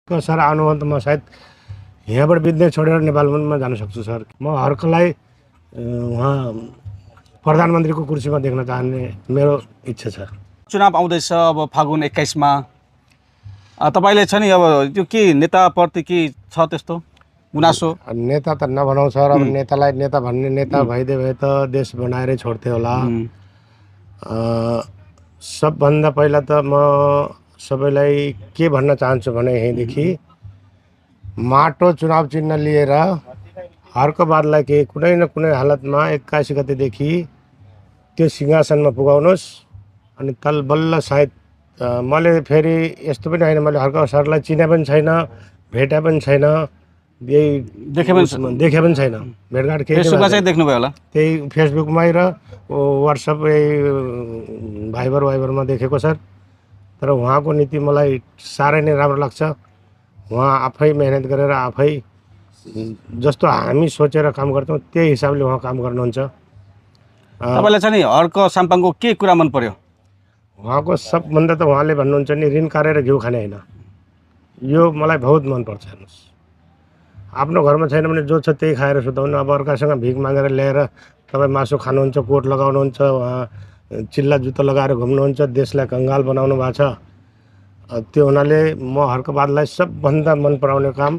Sir आउनुभयो भने त म सायद यहाँबाट विदेश छोडेर नेपालमा जान सक्छु सर। म हर्कलाई उहाँ प्रधानमन्त्रीको कुर्सीमा देख्न चाहने मेरो इच्छा छ। चुनाव आउँदैछ अब फागुन 21 मा तपाईले छ नि अब त्यो के नेताप्रति के छ त्यस्तो गुनासो? नेता त नभनौँ सर, अब नेतालाई नेता भन्ने नेता भइदिए भए त देश बनाएरै छोड्थे होला। सबभन्दा पहिला त म सबैलाई के भन्न चाहन्छु भने यहीँदेखि माटो चुनाव चिन्ह लिएर हर्कबहादुरलाई केही कुनै न कुनै हालतमा 21 गतेदेखि त्यो सिंहासनमा पुगाउनुहोस्। अनि बल्ल सायद मैले फेरि यस्तो पनि होइन, मैले हर्क सरलाई चिने पनि छैन, भेटे पनि छैन, यही देखे पनि छैन, भेटघाट केही फेसबुकमा चाहिँ देख्नुभयो होला। त्यही फेसबुकमै र वाट्सएप भाइबरमा देखेको सर। तर उहाँको नीति मलाई साह्रै नै राम्रो लाग्छ। उहाँ आफै मेहनत गरेर आफै जस्तो हामी सोचेर काम गर्छौँ त्यही हिसाबले उहाँ काम गर्नुहुन्छ। तपाईलाई चाहिँ नि हर्क साम्पाङको के कुरा मन पर्यो? उहाँको सबभन्दा त उहाँले भन्नुहुन्छ नि ऋण काटेर घिउ खाने होइन, यो मलाई बहुत मनपर्छ। हेर्नुहोस्, आफ्नो घरमा छैन भने जो छ त्यही खाएर सुताउनु। अब अर्कासँग भिख मागेर ल्याएर तपाईँ मासु खानुहुन्छ, कोट लगाउनुहुन्छ, उहाँ चिल्ला जुत्ता लगाएर घुम्नुहुन्छ, देशलाई कङ्गाल बनाउनु भएको छ। त्यो हुनाले म हर्कबहादुरलाई सबभन्दा मन पराउने काम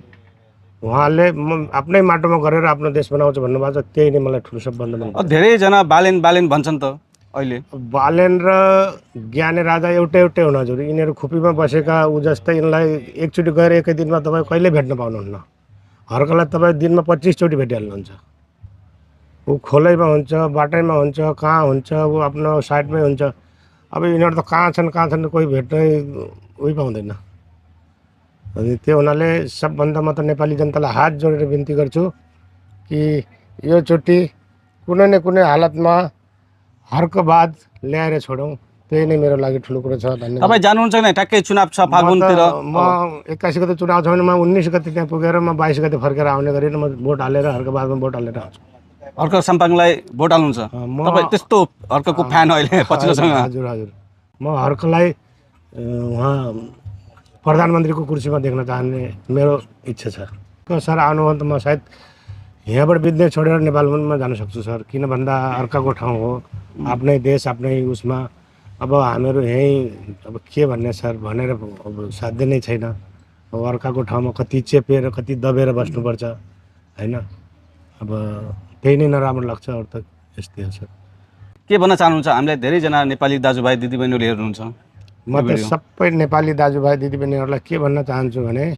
उहाँले आफ्नै माटोमा गरेर आफ्नो देश बनाउँछ भन्नुभएको छ, त्यही नै मलाई ठुलो सबभन्दा मन पर्छ। धेरैजना बालेन भन्छन् त अहिले। बालेन र ज्ञाने राजा एउटै हुन हजुर। यिनीहरू खुपीमा बसेका ऊ जस्तै यिनलाई एकचोटि गएर एकै दिनमा तपाईँ कहिले भेट्न पाउनुहुन्न। हर्कलाई तपाईँ दिनमा 25 चोटि भेटिहाल्नुहुन्छ। ऊ खोलैमा हुन्छ, बाटैमा हुन्छ, कहाँ हुन्छ, ऊ आफ्नो साइडमै हुन्छ। अब यिनीहरू त कहाँ छन् कोही भेट्नै उही पाउँदैन। अनि त्यो हुनाले सबभन्दा म त नेपाली जनतालाई हात जोडेर बिन्ती गर्छु कि योचोटि कुनै न कुनै हालतमा हर्कबहादुर ल्याएर छोडौँ, त्यही नै मेरो लागि ठुलो कुरो छ। धन्यवाद। तपाईँ जानुहुन्छ कि ट्याक्कै चुनाव छ फागुनतिर? म 21 गते चुनाव छ भने म 19 गते त्यहाँ पुगेर म 22 गते फर्केर आउने गरी म भोट हालेर हर्कबहादुरमा भोट हालेर आउँछु। हर्क साम्पाङलाई भोट हाल्नुहुन्छ तपाईँ? त्यस्तो हर्कको फ्यान अहिले पछिल्लोसँग? हजुर हजुर, म हर्कलाई उहाँ प्रधानमन्त्रीको कुर्सीमा देख्न चाहने मेरो इच्छा छ। सर आउनुभयो भने त म सायद यहाँबाट विदेश छोडेर नेपालमा जान सक्छु सर। किन भन्दा अर्काको ठाउँ हो, आफ्नै देश आफ्नै उसमा। अब हामीहरू यहीँ अब के भन्ने सर भनेर अब साध्य नै छैन। अब अर्काको ठाउँमा कति चेपेर कति दबेर बस्नुपर्छ होइन। अब त्यही नै नराम्रो लाग्छ, अरू त यस्तै हो सर। के भन्न चाहनुहुन्छ? हामीलाई धेरैजना नेपाली दाजुभाइ दिदीबहिनीहरूले हेर्नुहुन्छ। म त सबै नेपाली दाजुभाइ दिदीबहिनीहरूलाई के भन्न चाहन्छु भने